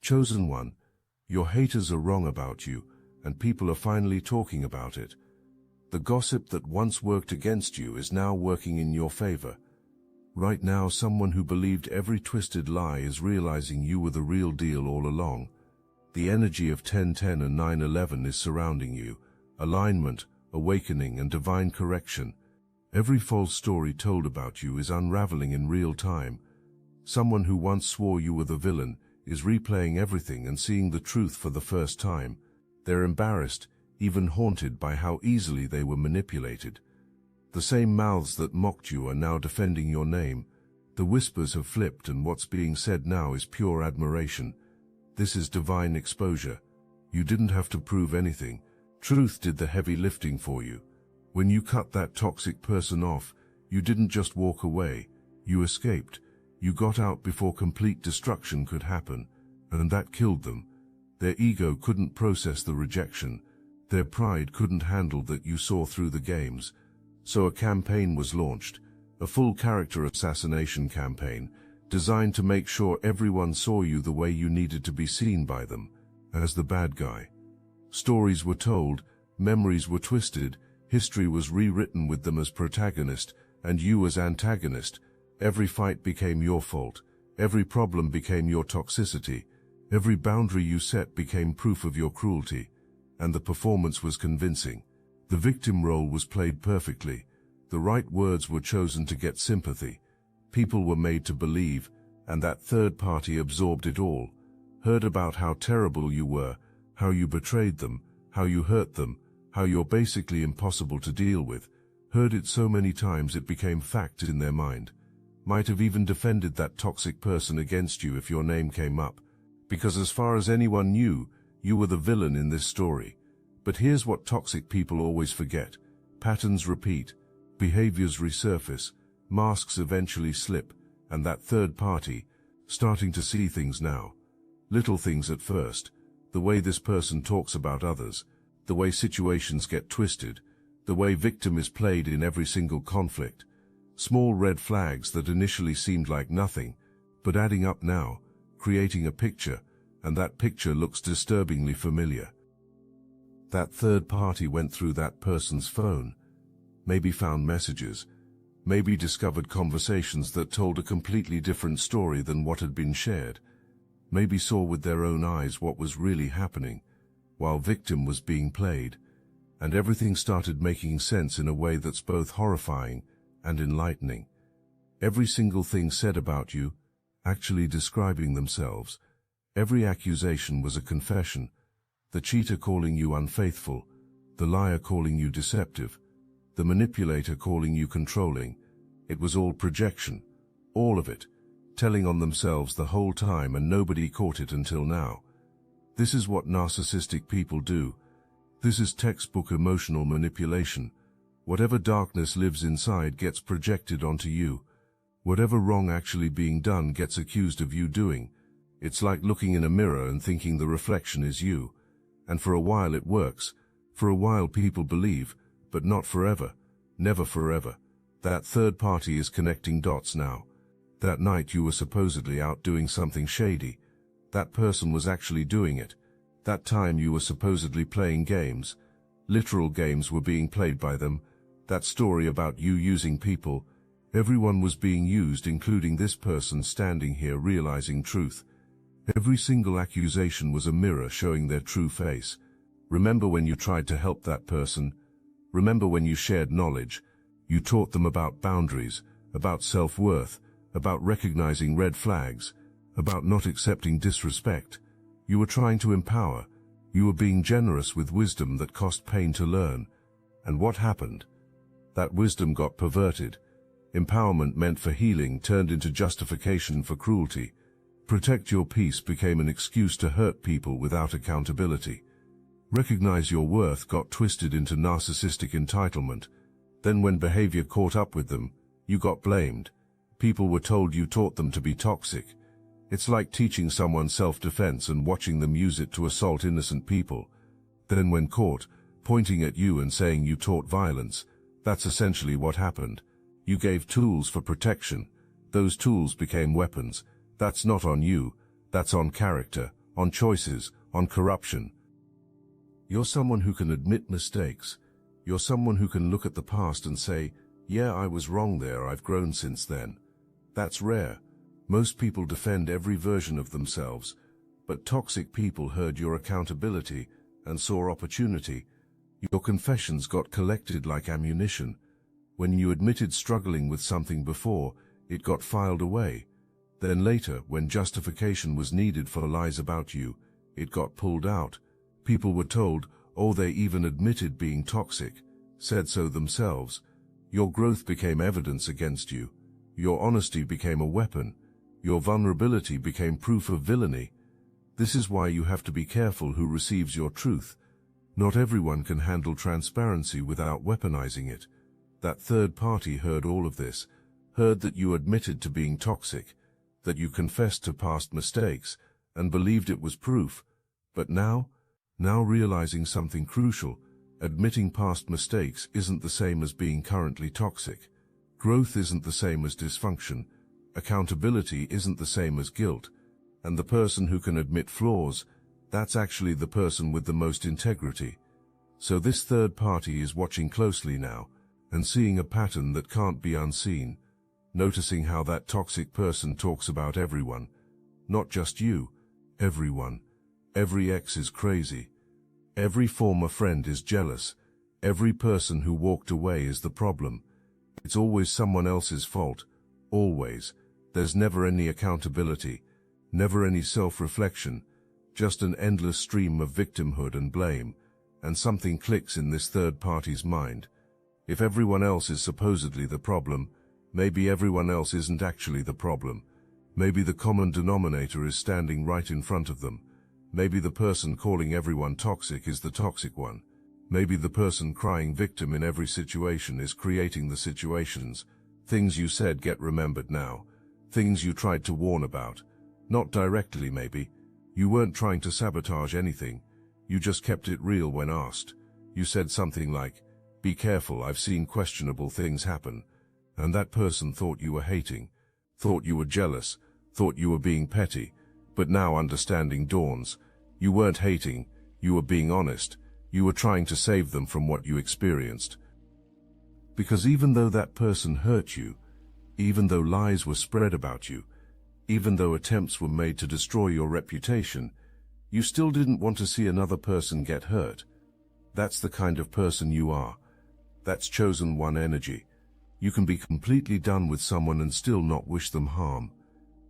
Chosen one, your haters are wrong about you, and people are finally talking about it. The gossip that once worked against you is now working in your favor. Right now, someone who believed every twisted lie is realizing you were the real deal all along. The energy of 1010 and 911 is surrounding you. Alignment, awakening, and divine correction. Every false story told about you is unraveling in real time. Someone who once swore you were the villain is replaying everything and seeing the truth for the first time. They're embarrassed, even haunted by how easily they were manipulated. The same mouths that mocked you are now defending your name. The whispers have flipped, and what's being said now is pure admiration. This is divine exposure. You didn't have to prove anything. Truth did the heavy lifting for you. When you cut that toxic person off, you didn't just walk away. You escaped. You got out before complete destruction could happen, and that killed them. Their ego couldn't process the rejection. Their pride couldn't handle that you saw through the games. So a campaign was launched, a full character assassination campaign, designed to make sure everyone saw you the way you needed to be seen by them, as the bad guy. Stories were told, memories were twisted, history was rewritten with them as protagonist, and you as antagonist. Every fight became your fault, every problem became your toxicity, every boundary you set became proof of your cruelty, and the performance was convincing. The victim role was played perfectly. The right words were chosen to get sympathy. People were made to believe, and that third party absorbed it all, heard about how terrible you were, how you betrayed them, how you hurt them, how you're basically impossible to deal with, heard it so many times it became fact in their mind. Might have even defended that toxic person against you if your name came up, because as far as anyone knew, you were the villain in this story. But here's what toxic people always forget. Patterns repeat, behaviors resurface, masks eventually slip, and that third party, starting to see things now. Little things at first, the way this person talks about others, the way situations get twisted, the way victim is played in every single conflict. Small red flags that initially seemed like nothing, but adding up now, creating a picture, and that picture looks disturbingly familiar. That third party went through that person's phone, maybe found messages, maybe discovered conversations that told a completely different story than what had been shared, maybe saw with their own eyes what was really happening, while victim was being played, and everything started making sense in a way that's both horrifying and enlightening. Every single thing said about you, actually describing themselves. Every accusation was a confession. The cheater calling you unfaithful, the liar calling you deceptive, the manipulator calling you controlling. It was all projection, all of it, telling on themselves the whole time, and nobody caught it until now. This is what narcissistic people do. This is textbook emotional manipulation. Whatever darkness lives inside gets projected onto you. Whatever wrong actually being done gets accused of you doing. It's like looking in a mirror and thinking the reflection is you. And for a while it works. For a while people believe, but not forever. Never forever. That third party is connecting dots now. That night you were supposedly out doing something shady. That person was actually doing it. That time you were supposedly playing games. Literal games were being played by them. That story about you using people. Everyone was being used, including this person standing here realizing truth. Every single accusation was a mirror showing their true face. Remember when you tried to help that person? Remember when you shared knowledge? You taught them about boundaries, about self-worth, about recognizing red flags, about not accepting disrespect. You were trying to empower. You were being generous with wisdom that cost pain to learn. And what happened? That wisdom got perverted. Empowerment meant for healing turned into justification for cruelty. Protect your peace became an excuse to hurt people without accountability. Recognize your worth got twisted into narcissistic entitlement. Then when behavior caught up with them, you got blamed. People were told you taught them to be toxic. It's like teaching someone self-defense and watching them use it to assault innocent people. Then when caught, pointing at you and saying you taught violence. That's essentially what happened. You gave tools for protection. Those tools became weapons. That's not on you. That's on character, on choices, on corruption. You're someone who can admit mistakes. You're someone who can look at the past and say, yeah, I was wrong there, I've grown since then. That's rare. Most people defend every version of themselves, but toxic people heard your accountability and saw opportunity. Your confessions got collected like ammunition. When you admitted struggling with something before, it got filed away. Then later, when justification was needed for lies about you, it got pulled out. People were told, oh, they even admitted being toxic, said so themselves. Your growth became evidence against you. Your honesty became a weapon. Your vulnerability became proof of villainy. This is why you have to be careful who receives your truth. Not everyone can handle transparency without weaponizing it. That third party heard all of this, heard that you admitted to being toxic, that you confessed to past mistakes, and believed it was proof. But now realizing something crucial, admitting past mistakes isn't the same as being currently toxic. Growth isn't the same as dysfunction. Accountability isn't the same as guilt. And the person who can admit flaws, that's actually the person with the most integrity. So this third party is watching closely now, and seeing a pattern that can't be unseen, noticing how that toxic person talks about everyone. Not just you, everyone. Every ex is crazy. Every former friend is jealous. Every person who walked away is the problem. It's always someone else's fault. Always. There's never any accountability. Never any self-reflection. Just an endless stream of victimhood and blame. And something clicks in this third party's mind. If everyone else is supposedly the problem, maybe everyone else isn't actually the problem. Maybe the common denominator is standing right in front of them. Maybe the person calling everyone toxic is the toxic one. Maybe the person crying victim in every situation is creating the situations. Things you said get remembered now. Things you tried to warn about. Not directly maybe. You weren't trying to sabotage anything. You just kept it real when asked. You said something like, "Be careful, I've seen questionable things happen." And that person thought you were hating, thought you were jealous, thought you were being petty. But now understanding dawns. You weren't hating, you were being honest. You were trying to save them from what you experienced. Because even though that person hurt you, even though lies were spread about you, even though attempts were made to destroy your reputation, you still didn't want to see another person get hurt. That's the kind of person you are. That's chosen one energy. You can be completely done with someone and still not wish them harm.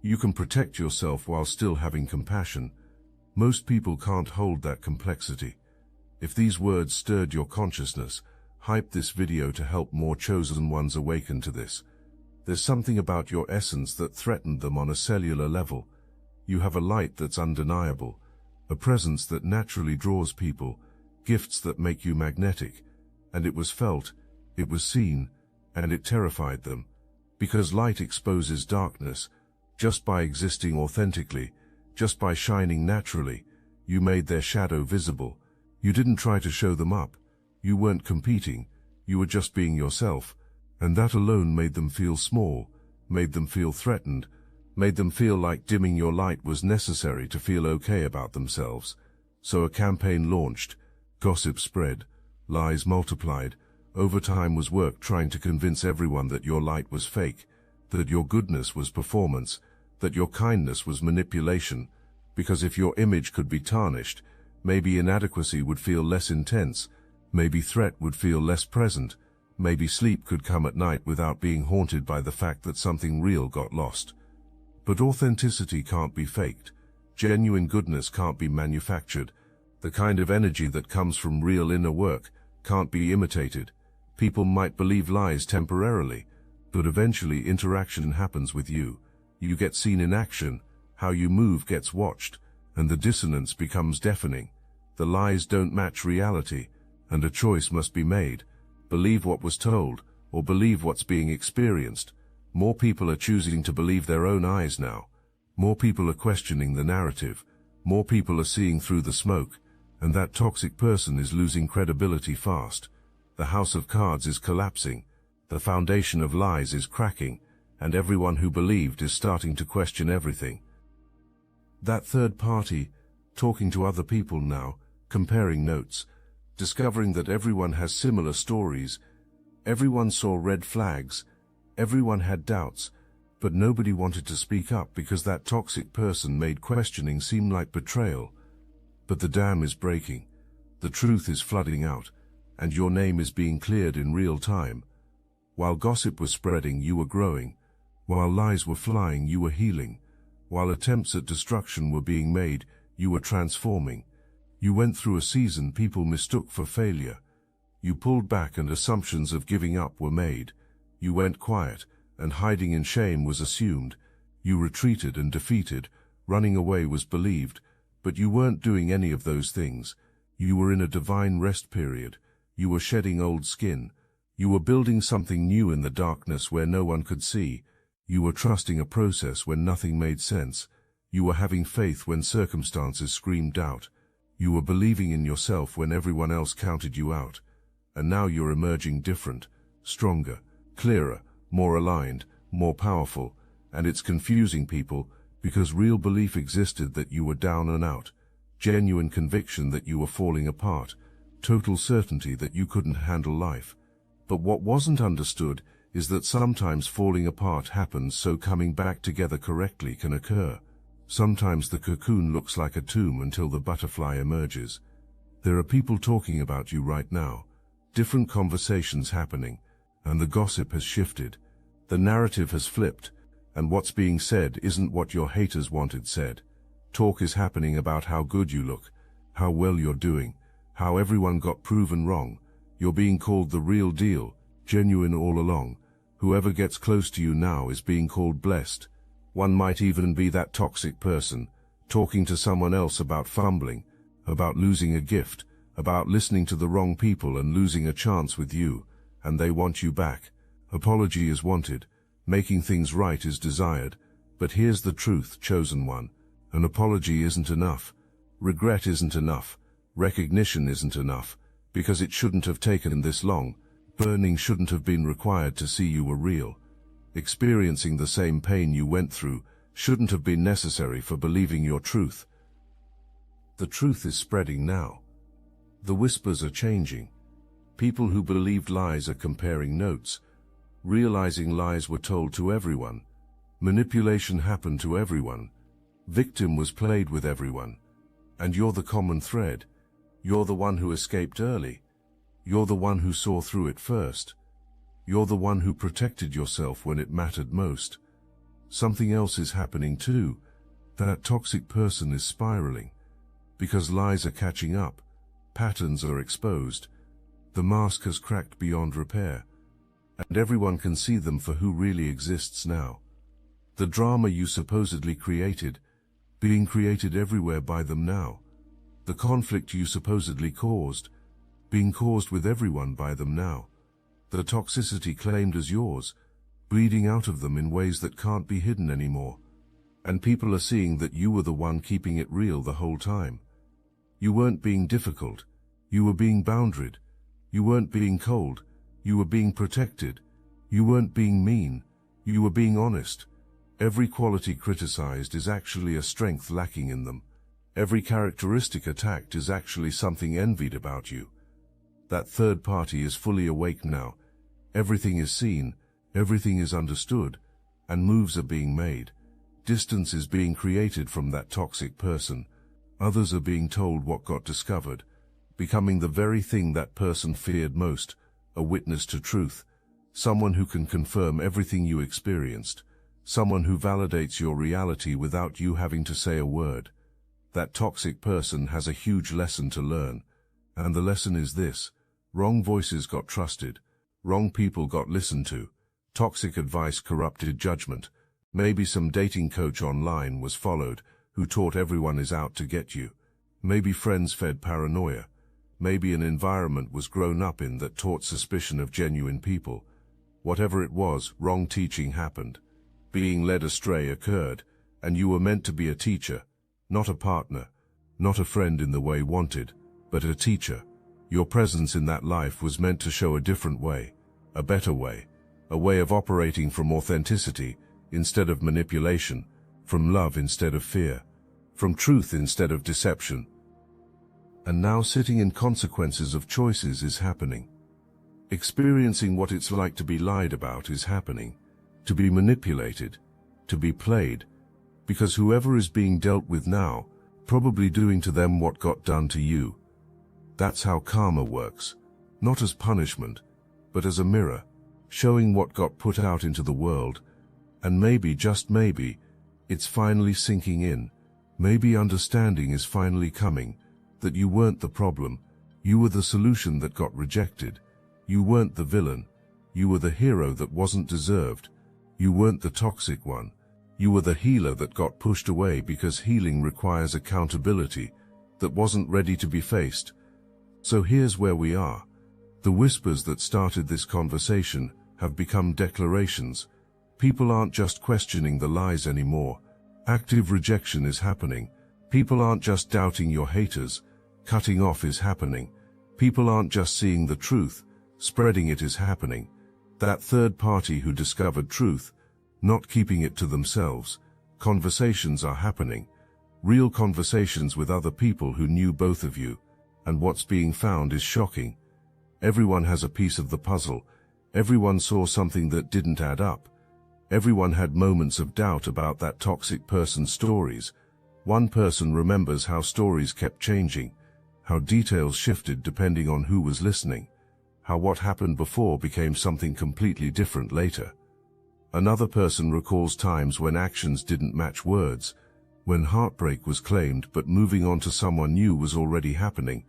You can protect yourself while still having compassion. Most people can't hold that complexity. If these words stirred your consciousness, hype this video to help more chosen ones awaken to this. There's something about your essence that threatened them on a cellular level. You have a light that's undeniable, a presence that naturally draws people, gifts that make you magnetic, and it was felt, it was seen, and it terrified them. Because light exposes darkness. Just by existing authentically, just by shining naturally, you made their shadow visible. You didn't try to show them up. You weren't competing. You were just being yourself. And that alone made them feel small, made them feel threatened, made them feel like dimming your light was necessary to feel okay about themselves. So a campaign launched. Gossip spread. Lies multiplied. Overtime was work trying to convince everyone that your light was fake, that your goodness was performance, that your kindness was manipulation. Because if your image could be tarnished, maybe inadequacy would feel less intense, maybe threat would feel less present, maybe sleep could come at night without being haunted by the fact that something real got lost. But authenticity can't be faked. Genuine goodness can't be manufactured. The kind of energy that comes from real inner work can't be imitated. People might believe lies temporarily, but eventually interaction happens with you. You get seen in action, how you move gets watched, and the dissonance becomes deafening. The lies don't match reality, and a choice must be made. Believe what was told, or believe what's being experienced. More people are choosing to believe their own eyes now. More people are questioning the narrative. More people are seeing through the smoke, and that toxic person is losing credibility fast. The house of cards is collapsing. The foundation of lies is cracking, and everyone who believed is starting to question everything. That third party, talking to other people now, comparing notes, discovering that everyone has similar stories. Everyone saw red flags, everyone had doubts, but nobody wanted to speak up because that toxic person made questioning seem like betrayal. But the dam is breaking, the truth is flooding out, and your name is being cleared in real time. While gossip was spreading, you were growing. While lies were flying, you were healing. While attempts at destruction were being made, you were transforming. You went through a season people mistook for failure. You pulled back and assumptions of giving up were made. You went quiet, and hiding in shame was assumed. You retreated and defeated, running away was believed, but you weren't doing any of those things. You were in a divine rest period. You were shedding old skin. You were building something new in the darkness where no one could see. You were trusting a process when nothing made sense. You were having faith when circumstances screamed doubt. You were believing in yourself when everyone else counted you out. And now you're emerging different, stronger, clearer, more aligned, more powerful, and it's confusing people because real belief existed that you were down and out, genuine conviction that you were falling apart, total certainty that you couldn't handle life. But what wasn't understood is that sometimes falling apart happens so coming back together correctly can occur. Sometimes the cocoon looks like a tomb until the butterfly emerges. There are people talking about you right now, different conversations happening, and the gossip has shifted. The narrative has flipped, and what's being said isn't what your haters wanted said. Talk is happening about how good you look, how well you're doing, how everyone got proven wrong. You're being called the real deal, genuine all along. Whoever gets close to you now is being called blessed. One might even be that toxic person, talking to someone else about fumbling, about losing a gift, about listening to the wrong people and losing a chance with you, and they want you back. Apology is wanted, making things right is desired, but here's the truth, chosen one. An apology isn't enough. Regret isn't enough. Recognition isn't enough, because it shouldn't have taken this long. Burning shouldn't have been required to see you were real. Experiencing the same pain you went through shouldn't have been necessary for believing your truth. The truth is spreading now. The whispers are changing. People who believed lies are comparing notes, realizing lies were told to everyone. Manipulation happened to everyone. Victim was played with everyone. And you're the common thread. You're the one who escaped early. You're the one who saw through it first. You're the one who protected yourself when it mattered most. Something else is happening too. That toxic person is spiraling. Because lies are catching up. Patterns are exposed. The mask has cracked beyond repair. And everyone can see them for who really exists now. The drama you supposedly created, being created everywhere by them now. The conflict you supposedly caused, being caused with everyone by them now. The toxicity claimed as yours, bleeding out of them in ways that can't be hidden anymore. And people are seeing that you were the one keeping it real the whole time. You weren't being difficult. You were being boundaried. You weren't being cold. You were being protected. You weren't being mean. You were being honest. Every quality criticized is actually a strength lacking in them. Every characteristic attacked is actually something envied about you. That third party is fully awake now. Everything is seen, everything is understood, and moves are being made. Distance is being created from that toxic person. Others are being told what got discovered, becoming the very thing that person feared most, a witness to truth, someone who can confirm everything you experienced, someone who validates your reality without you having to say a word. That toxic person has a huge lesson to learn, and the lesson is this. Wrong voices got trusted. Wrong people got listened to. Toxic advice corrupted judgment. Maybe some dating coach online was followed who taught everyone is out to get you. Maybe friends fed paranoia. Maybe an environment was grown up in that taught suspicion of genuine people. Whatever it was, wrong teaching happened. Being led astray occurred, and you were meant to be a teacher, not a partner, not a friend in the way wanted, but a teacher. Your presence in that life was meant to show a different way, a better way, a way of operating from authenticity instead of manipulation, from love instead of fear, from truth instead of deception. And now sitting in consequences of choices is happening. Experiencing what it's like to be lied about is happening, to be manipulated, to be played, because whoever is being dealt with now, probably doing to them what got done to you. That's how karma works, not as punishment, but as a mirror, showing what got put out into the world, and maybe, just maybe, it's finally sinking in. Maybe understanding is finally coming, that you weren't the problem, you were the solution that got rejected. You weren't the villain, you were the hero that wasn't deserved. You weren't the toxic one, you were the healer that got pushed away because healing requires accountability that wasn't ready to be faced. So here's where we are. The whispers that started this conversation have become declarations. People aren't just questioning the lies anymore. Active rejection is happening. People aren't just doubting your haters. Cutting off is happening. People aren't just seeing the truth. Spreading it is happening. That third party who discovered truth, not keeping it to themselves. Conversations are happening. Real conversations with other people who knew both of you. And what's being found is shocking. Everyone has a piece of the puzzle. Everyone saw something that didn't add up. Everyone had moments of doubt about that toxic person's stories. One person remembers how stories kept changing, how details shifted depending on who was listening, how what happened before became something completely different later. Another person recalls times when actions didn't match words, when heartbreak was claimed but moving on to someone new was already happening,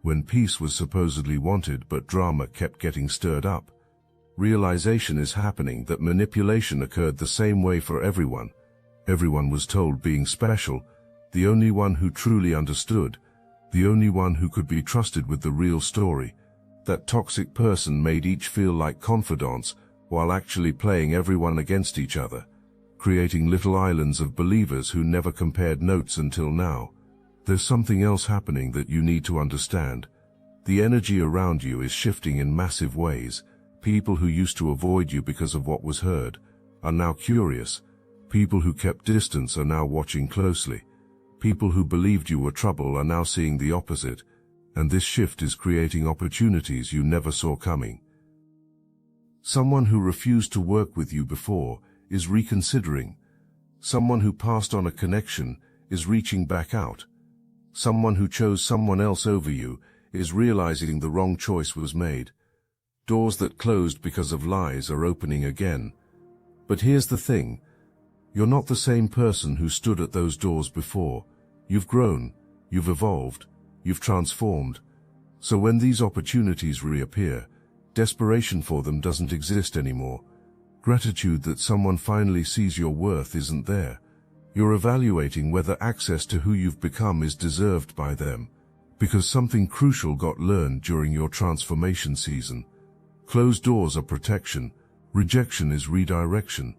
when peace was supposedly wanted but drama kept getting stirred up. Realization is happening that manipulation occurred the same way for everyone. Everyone was told being special, the only one who truly understood, the only one who could be trusted with the real story. That toxic person made each feel like confidants while actually playing everyone against each other, creating little islands of believers who never compared notes until now. There's something else happening that you need to understand. The energy around you is shifting in massive ways. People who used to avoid you because of what was heard are now curious. People who kept distance are now watching closely. People who believed you were trouble are now seeing the opposite, and this shift is creating opportunities you never saw coming. Someone who refused to work with you before is reconsidering. Someone who passed on a connection is reaching back out. Someone who chose someone else over you is realizing the wrong choice was made. Doors that closed because of lies are opening again. But here's the thing. You're not the same person who stood at those doors before. You've grown, you've evolved, you've transformed. So when these opportunities reappear, desperation for them doesn't exist anymore. Gratitude that someone finally sees your worth isn't there. You're evaluating whether access to who you've become is deserved by them, because something crucial got learned during your transformation season. Closed doors are protection, rejection is redirection,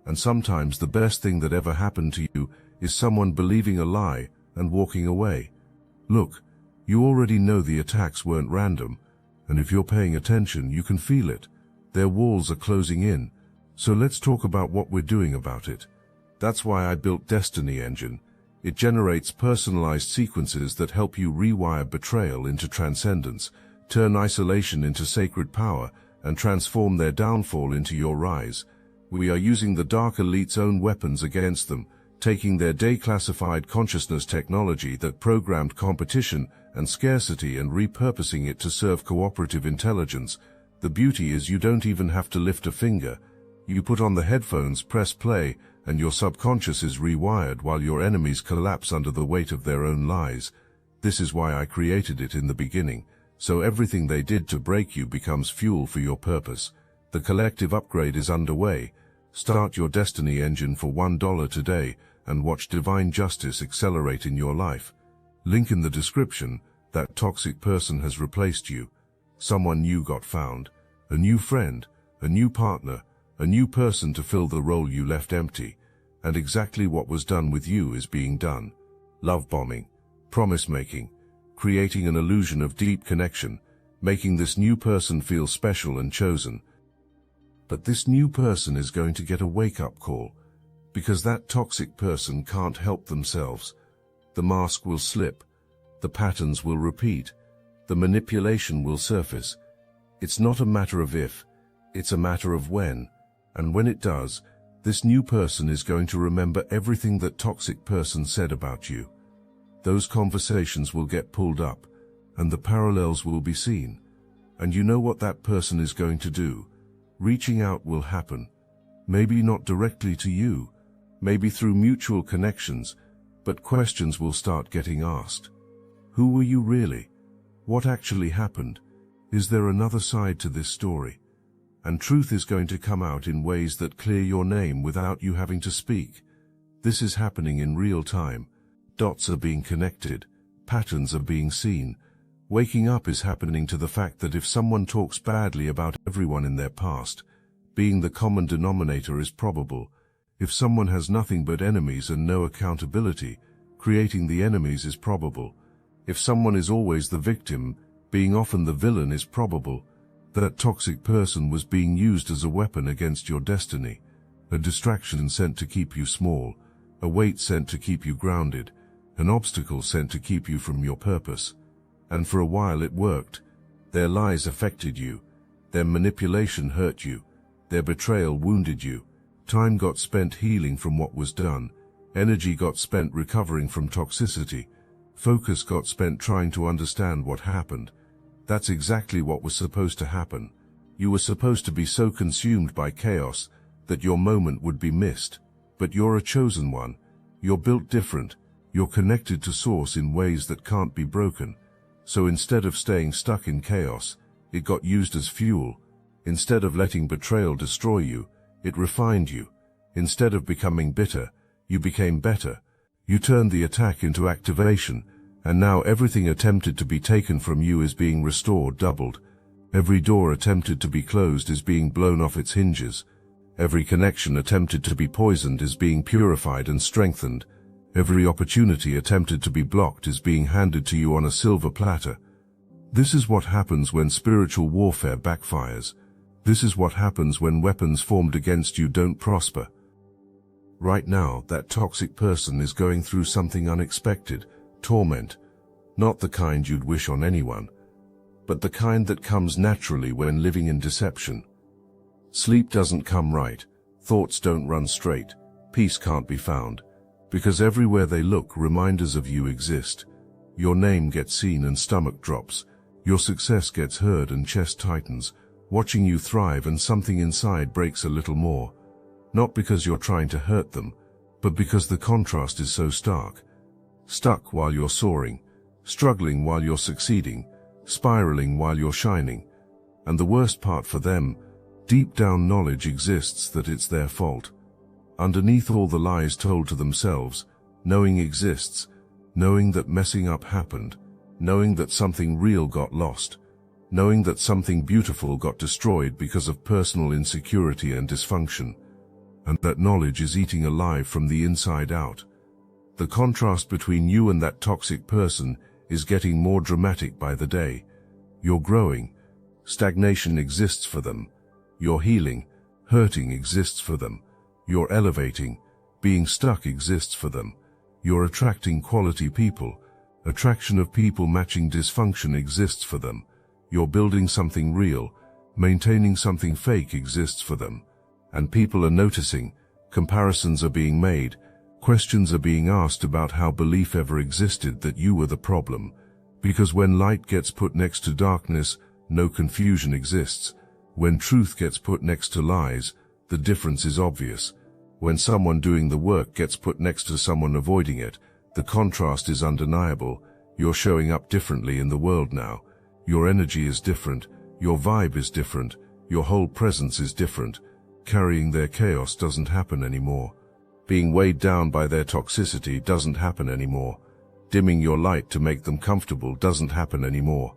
and sometimes the best thing that ever happened to you is someone believing a lie and walking away. Look, you already know the attacks weren't random, and if you're paying attention, you can feel it. Their walls are closing in, so let's talk about what we're doing about it. That's why I built Destiny Engine. It generates personalized sequences that help you rewire betrayal into transcendence, turn isolation into sacred power, and transform their downfall into your rise. We are using the Dark Elite's own weapons against them, taking their declassified consciousness technology that programmed competition and scarcity and repurposing it to serve cooperative intelligence. The beauty is you don't even have to lift a finger. You put on the headphones, press play, and your subconscious is rewired while your enemies collapse under the weight of their own lies. This is why I created it in the beginning, so everything they did to break you becomes fuel for your purpose. The collective upgrade is underway. Start your Destiny Engine for $1 today and watch divine justice accelerate in your life. Link in the description. That toxic person has replaced you. Someone new got found. A new friend, a new partner, a new person to fill the role you left empty. And exactly what was done with you is being done. Love bombing, promise making, creating an illusion of deep connection, making this new person feel special and chosen. But this new person is going to get a wake-up call, because that toxic person can't help themselves. the mask will slip, the patterns will repeat, the manipulation will surface. It's not a matter of if, it's a matter of when, and when it does, this new person is going to remember everything that toxic person said about you. Those conversations will get pulled up, and the parallels will be seen. And you know what that person is going to do. Reaching out will happen. Maybe not directly to you, maybe through mutual connections, but questions will start getting asked. Who were you really? What actually happened? Is there another side to this story? And truth is going to come out in ways that clear your name without you having to speak. This is happening in real time. Dots are being connected. Patterns are being seen. Waking up is happening to the fact that if someone talks badly about everyone in their past, being the common denominator is probable. If someone has nothing but enemies and no accountability, creating the enemies is probable. If someone is always the victim, being often the villain is probable. That toxic person was being used as a weapon against your destiny, a distraction sent to keep you small, a weight sent to keep you grounded, an obstacle sent to keep you from your purpose. And for a while it worked. Their lies affected you. Their manipulation hurt you. Their betrayal wounded you. Time got spent healing from what was done. Energy got spent recovering from toxicity. Focus got spent trying to understand what happened. That's exactly what was supposed to happen. You were supposed to be so consumed by chaos that your moment would be missed. But you're a chosen one. You're built different. You're connected to Source in ways that can't be broken. So instead of staying stuck in chaos, it got used as fuel. Instead of letting betrayal destroy you, it refined you. Instead of becoming bitter, you became better. You turned the attack into activation, and now everything attempted to be taken from you is being restored doubled. Every door attempted to be closed is being blown off its hinges. Every connection attempted to be poisoned is being purified and strengthened. Every opportunity attempted to be blocked is being handed to you on a silver platter. This is what happens when spiritual warfare backfires. This is what happens when weapons formed against you don't prosper. Right now, that toxic person is going through something unexpected, torment, not the kind you'd wish on anyone, but the kind that comes naturally when living in deception. Sleep doesn't come right, thoughts don't run straight, peace can't be found, because everywhere they look, reminders of you exist. Your name gets seen and stomach drops, your success gets heard and chest tightens, watching you thrive, and something inside breaks a little more. Not because you're trying to hurt them, but because the contrast is so stark. Stuck while you're soaring, struggling while you're succeeding, spiraling while you're shining. And the worst part for them, deep down knowledge exists that it's their fault. Underneath all the lies told to themselves, knowing exists, knowing that messing up happened, knowing that something real got lost, knowing that something beautiful got destroyed because of personal insecurity and dysfunction. And that knowledge is eating alive from the inside out. The contrast between you and that toxic person is getting more dramatic by the day. You're growing. Stagnation exists for them. You're healing. Hurting exists for them. You're elevating. Being stuck exists for them. You're attracting quality people. Attraction of people matching dysfunction exists for them. You're building something real. Maintaining something fake exists for them. And people are noticing, comparisons are being made, questions are being asked about how belief ever existed that you were the problem. Because when light gets put next to darkness, no confusion exists. When truth gets put next to lies, the difference is obvious. When someone doing the work gets put next to someone avoiding it, the contrast is undeniable. You're showing up differently in the world now. Your energy is different, your vibe is different, your whole presence is different. Carrying their chaos doesn't happen anymore. Being weighed down by their toxicity doesn't happen anymore. Dimming your light to make them comfortable doesn't happen anymore.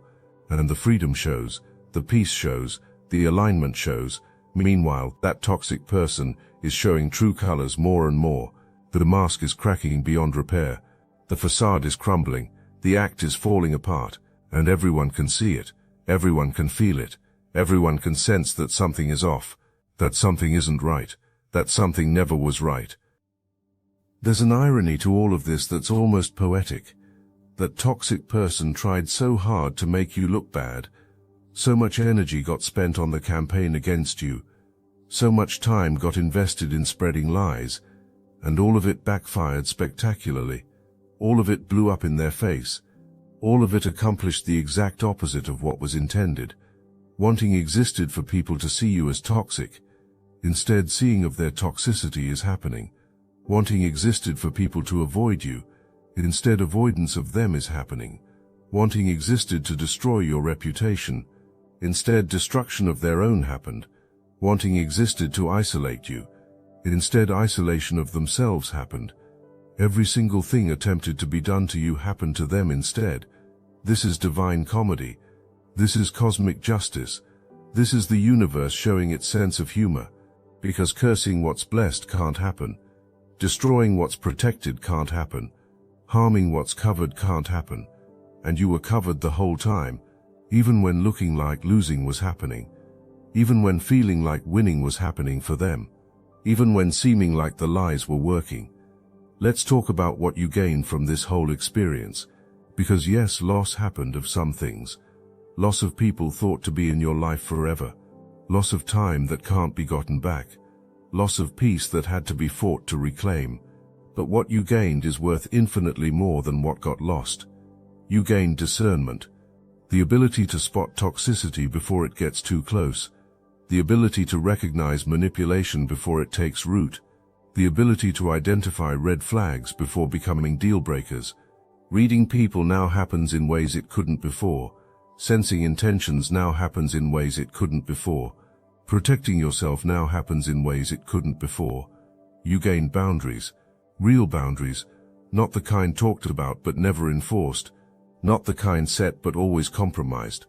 And the freedom shows, the peace shows, the alignment shows. Meanwhile, that toxic person is showing true colors more and more. The mask is cracking beyond repair. The facade is crumbling. The act is falling apart. And everyone can see it. Everyone can feel it. Everyone can sense that something is off. That something isn't right, that something never was right. There's an irony to all of this that's almost poetic. That toxic person tried so hard to make you look bad. So much energy got spent on the campaign against you. So much time got invested in spreading lies. And all of it backfired spectacularly. All of it blew up in their face. All of it accomplished the exact opposite of what was intended. Wanting existed for people to see you as toxic. Instead, seeing of their toxicity is happening. Wanting existed for people to avoid you. Instead, avoidance of them is happening. Wanting existed to destroy your reputation. Instead, destruction of their own happened. Wanting existed to isolate you. Instead, isolation of themselves happened. Every single thing attempted to be done to you happened to them instead. This is divine comedy. This is cosmic justice. This is the universe showing its sense of humor. Because cursing what's blessed can't happen. Destroying what's protected can't happen. Harming what's covered can't happen. And you were covered the whole time, even when looking like losing was happening. Even when feeling like winning was happening for them. Even when seeming like the lies were working. Let's talk about what you gained from this whole experience. Because yes, loss happened of some things. Loss of people thought to be in your life forever. Loss of time that can't be gotten back. Loss of peace that had to be fought to reclaim. But what you gained is worth infinitely more than what got lost. You gained discernment. The ability to spot toxicity before it gets too close. The ability to recognize manipulation before it takes root. The ability to identify red flags before becoming deal breakers. Reading people now happens in ways it couldn't before. Sensing intentions now happens in ways it couldn't before. Protecting yourself now happens in ways it couldn't before. You gained boundaries. Real boundaries. Not the kind talked about but never enforced. Not the kind set but always compromised.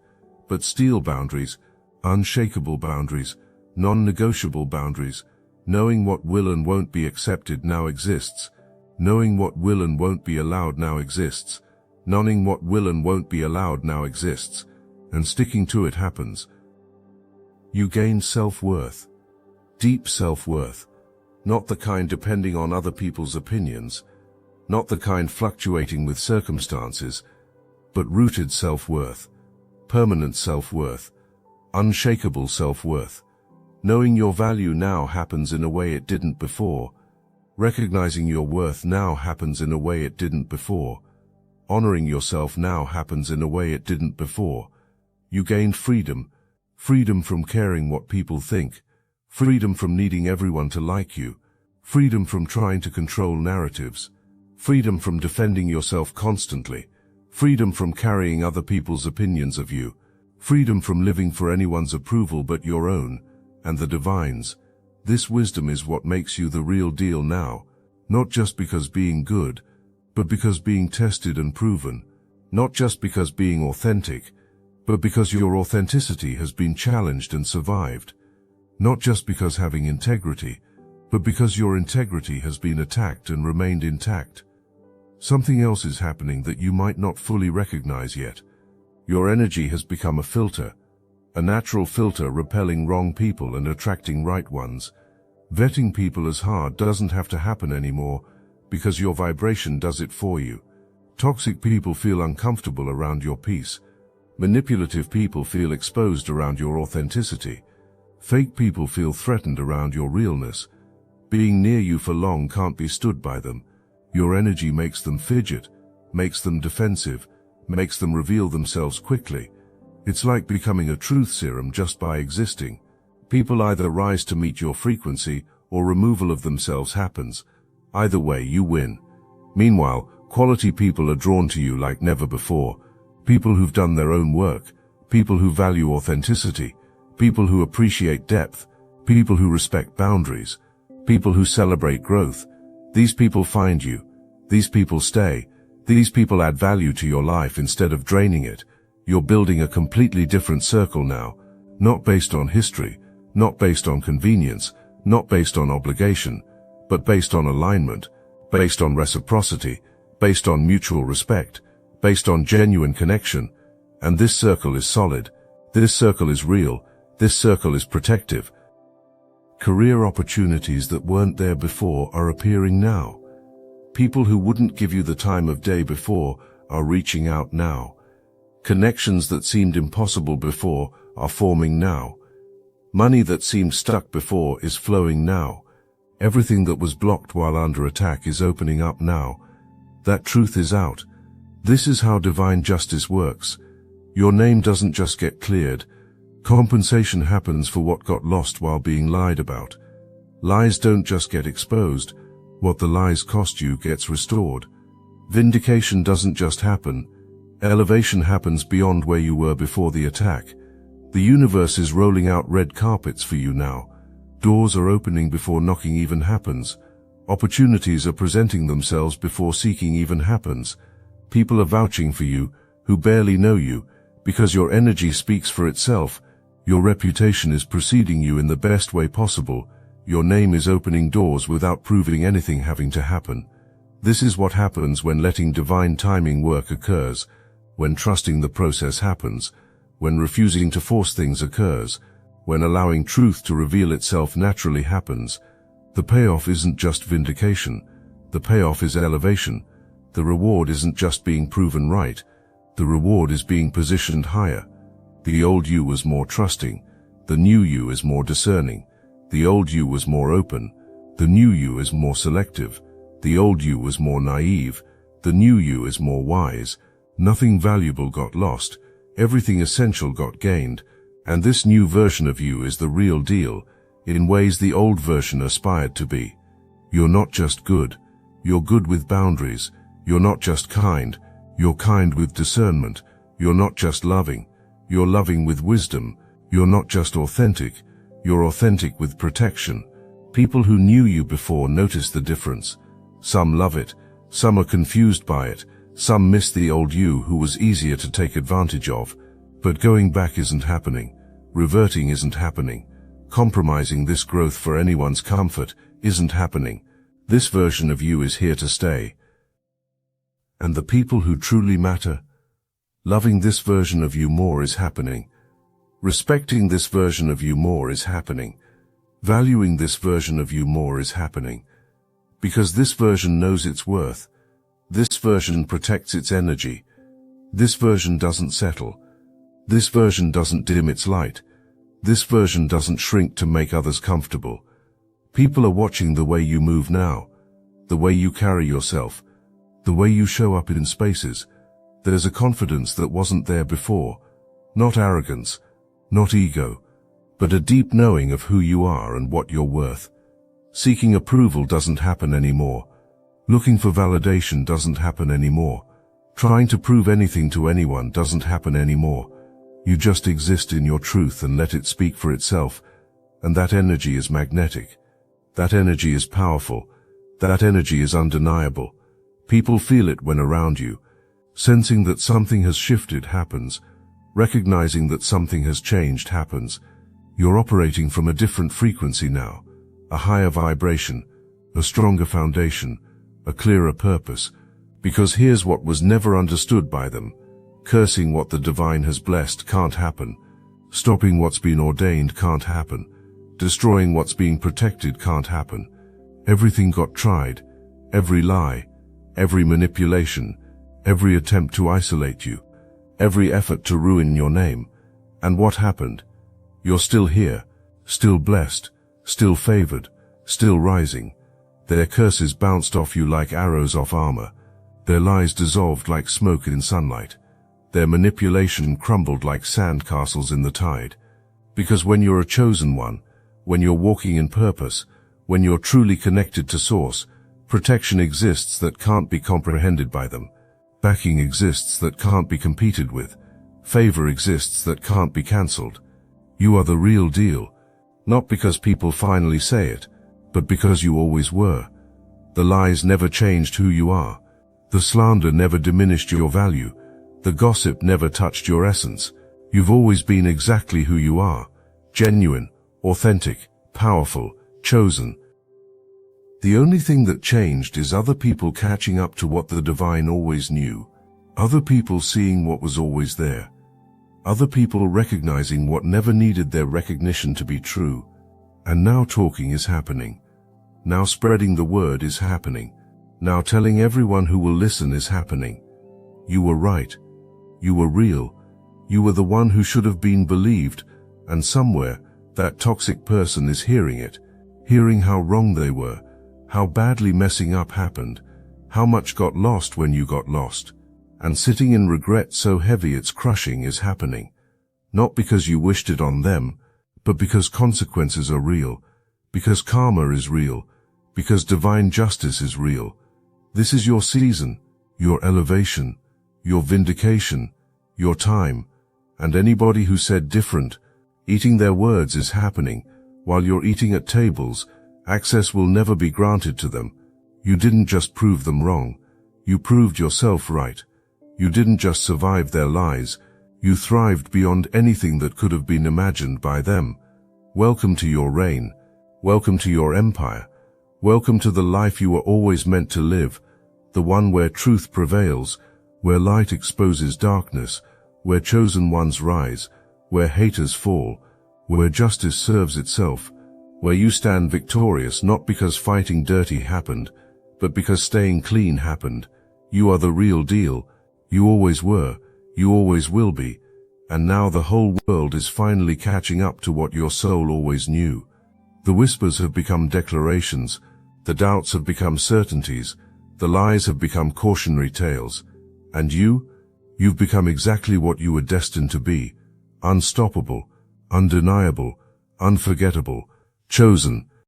But steel boundaries. Unshakable boundaries. Non-negotiable boundaries. Knowing what will and won't be accepted now exists. Knowing what will and won't be allowed now exists. Knowing what will and won't be allowed now exists. And sticking to it happens. You gain self-worth. Deep self-worth. Not the kind depending on other people's opinions. Not the kind fluctuating with circumstances. But rooted self-worth. Permanent self-worth. Unshakable self-worth. Knowing your value now happens in a way it didn't before. Recognizing your worth now happens in a way it didn't before. Honoring yourself now happens in a way it didn't before. You gained freedom. Freedom from caring what people think. Freedom from needing everyone to like you. Freedom from trying to control narratives. Freedom from defending yourself constantly. Freedom from carrying other people's opinions of you. Freedom from living for anyone's approval but your own, and the divine's. This wisdom is what makes you the real deal now, not just because being good, but because being tested and proven, not just because being authentic, but because your authenticity has been challenged and survived, not just because having integrity, but because your integrity has been attacked and remained intact. Something else is happening that you might not fully recognize yet. Your energy has become a filter, a natural filter repelling wrong people and attracting right ones. Vetting people as hard doesn't have to happen anymore because your vibration does it for you. Toxic people feel uncomfortable around your peace. Manipulative people feel exposed around your authenticity. Fake people feel threatened around your realness. Being near you for long can't be stood by them. Your energy makes them fidget, makes them defensive, makes them reveal themselves quickly. It's like becoming a truth serum just by existing. People either rise to meet your frequency or removal of themselves happens. Either way, you win. Meanwhile, quality people are drawn to you like never before. People who've done their own work, people who value authenticity, people who appreciate depth, people who respect boundaries, people who celebrate growth. These people find you. These people stay. These people add value to your life instead of draining it. You're building a completely different circle now, not based on history, not based on convenience, not based on obligation, but based on alignment, based on reciprocity, based on mutual respect, based on genuine connection. And this circle is solid. This circle is real. This circle is protective. Career opportunities that weren't there before are appearing now. People who wouldn't give you the time of day before are reaching out now. Connections that seemed impossible before are forming now. Money that seemed stuck before is flowing now. Everything that was blocked while under attack is opening up now. That truth is out. This is how divine justice works. Your name doesn't just get cleared. Compensation happens for what got lost while being lied about. Lies don't just get exposed. What the lies cost you gets restored. Vindication doesn't just happen. Elevation happens beyond where you were before the attack. The universe is rolling out red carpets for you now. Doors are opening before knocking even happens. Opportunities are presenting themselves before seeking even happens. People are vouching for you who barely know you, because your energy speaks for itself. Your reputation is preceding you in the best way possible. Your name is opening doors without proving anything having to happen. This is what happens when letting divine timing work occurs, when trusting the process happens, when refusing to force things occurs, when allowing truth to reveal itself naturally happens. The payoff isn't just vindication. The payoff is elevation. The reward isn't just being proven right. The reward is being positioned higher. The old you was more trusting. The new you is more discerning. The old you was more open. The new you is more selective. The old you was more naive. The new you is more wise. Nothing valuable got lost. Everything essential got gained. And this new version of you is the real deal, in ways the old version aspired to be. You're not just good. You're good with boundaries. You're not just kind. You're kind with discernment. You're not just loving. You're loving with wisdom. You're not just authentic. You're authentic with protection. People who knew you before notice the difference. Some love it. Some are confused by it. Some miss the old you who was easier to take advantage of. But going back isn't happening. Reverting isn't happening. Compromising this growth for anyone's comfort isn't happening. This version of you is here to stay. And the people who truly matter, loving this version of you more is happening. Respecting this version of you more is happening. Valuing this version of you more is happening. Because this version knows its worth. This version protects its energy. This version doesn't settle. This version doesn't dim its light. This version doesn't shrink to make others comfortable. People are watching the way you move now, the way you carry yourself, the way you show up in spaces. There's a confidence that wasn't there before. Not arrogance, not ego, but a deep knowing of who you are and what you're worth. Seeking approval doesn't happen anymore. Looking for validation doesn't happen anymore. Trying to prove anything to anyone doesn't happen anymore. You just exist in your truth and let it speak for itself. And that energy is magnetic. That energy is powerful. That energy is undeniable. People feel it when around you. Sensing that something has shifted happens. Recognizing that something has changed happens. You're operating from a different frequency now. A higher vibration. A stronger foundation. A clearer purpose. Because here's what was never understood by them. Cursing what the divine has blessed can't happen. Stopping what's been ordained can't happen. Destroying what's being protected can't happen. Everything got tried. Every lie. Every manipulation. Every attempt to isolate you. Every effort to ruin your name. And what happened? You're still here. Still blessed. Still favored. Still rising. Their curses bounced off you like arrows off armor. Their lies dissolved like smoke in sunlight. Their manipulation crumbled like sand castles in the tide. Because when you're a chosen one, when you're walking in purpose, when you're truly connected to Source, protection exists that can't be comprehended by them. Backing exists that can't be competed with. Favor exists that can't be cancelled. You are the real deal. Not because people finally say it, but because you always were. The lies never changed who you are. The slander never diminished your value. The gossip never touched your essence. You've always been exactly who you are. Genuine, authentic, powerful, chosen. The only thing that changed is other people catching up to what the divine always knew. Other people seeing what was always there. Other people recognizing what never needed their recognition to be true. And now talking is happening. Now spreading the word is happening. now telling everyone who will listen is happening. You were right. You were real. You were the one who should have been believed, and somewhere, that toxic person is hearing it, hearing how wrong they were, how badly messing up happened, how much got lost when you got lost, and sitting in regret so heavy it's crushing is happening. Not because you wished it on them, but because consequences are real, because karma is real, because divine justice is real. This is your season, your elevation, your vindication, your time, and anybody who said different, eating their words is happening. While you're eating at tables, access will never be granted to them. You didn't just prove them wrong, you proved yourself right. You didn't just survive their lies, you thrived beyond anything that could have been imagined by them. Welcome to your reign. Welcome to your empire. Welcome to the life you were always meant to live, the one where truth prevails, where light exposes darkness, where chosen ones rise, where haters fall, where justice serves itself, where you stand victorious not because fighting dirty happened, but because staying clean happened. You are the real deal. You always were, you always will be, and now the whole world is finally catching up to what your soul always knew. The whispers have become declarations, the doubts have become certainties, the lies have become cautionary tales, and you've become exactly what you were destined to be: unstoppable, undeniable, unforgettable, chosen,